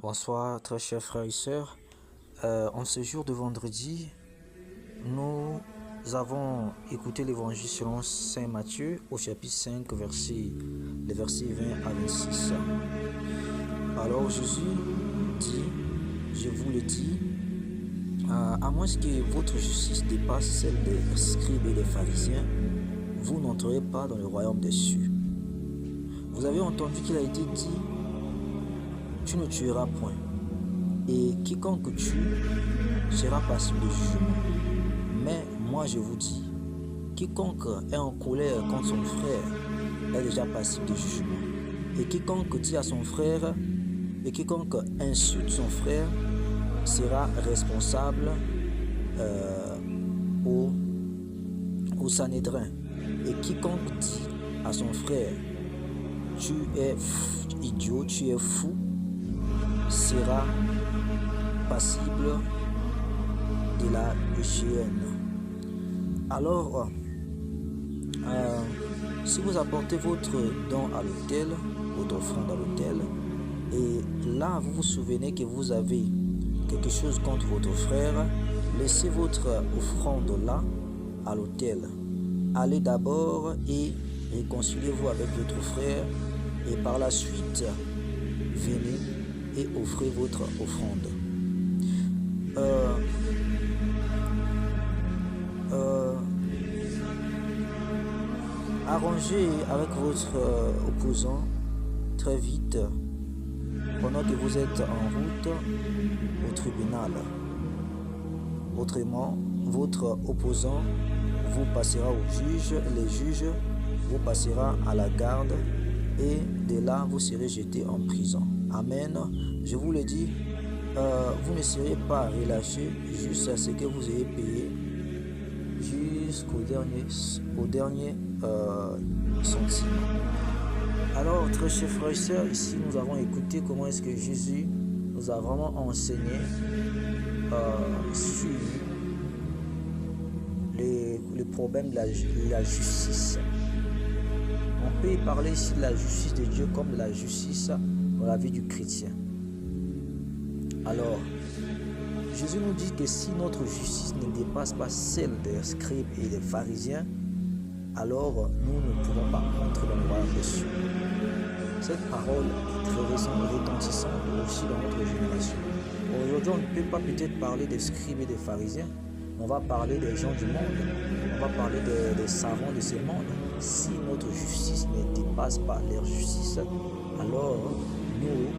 Bonsoir, très chers frères et sœurs. En ce jour de vendredi, nous avons écouté l'évangile selon Saint Matthieu au chapitre 5, les versets 20 à 26. Alors Jésus dit, je vous le dis, à moins que votre justice dépasse celle des scribes et des pharisiens, vous n'entrerez pas dans le royaume des cieux. Vous avez entendu qu'il a été dit, tu ne tueras point, et quiconque tue sera passible de jugement. Mais moi je vous dis, quiconque est en colère contre son frère est déjà passible de jugement. Et quiconque dit à son frère, et quiconque insulte son frère sera responsable au Sanhédrin. Et quiconque dit à son frère, tu es idiot, tu es fou, sera passible de la géhenne. Alors, si vous apportez votre don à l'autel, votre offrande à l'autel, et là vous vous souvenez que vous avez quelque chose contre votre frère, laissez votre offrande là à l'autel. Allez d'abord et réconciliez-vous avec votre frère, et par la suite venez et offrez votre offrande. Arrangez avec votre opposant très vite pendant que vous êtes en route au tribunal. Autrement, votre opposant vous passera au juge, les juges vous passera à la garde, et de là vous serez jeté en prison. Amen. Je vous le dis, vous ne serez pas relâché jusqu'à ce que vous ayez payé jusqu'au dernier centime. Alors, très chers frères et sœurs, ici nous avons écouté comment est-ce que Jésus nous a vraiment enseigné sur les problèmes de la justice. On peut parler ici de la justice de Dieu comme de la justice dans la vie du chrétien. Alors, Jésus nous dit que si notre justice ne dépasse pas celle des scribes et des pharisiens, alors nous ne pouvons pas entrer dans le royaume des cieux. Cette parole est très récente, retentissante aussi dans notre génération. Aujourd'hui, on ne peut pas peut-être parler des scribes et des pharisiens, mais on va parler des gens du monde, on va parler des savants de ce monde. Si notre justice ne dépasse pas leur justice, alors nous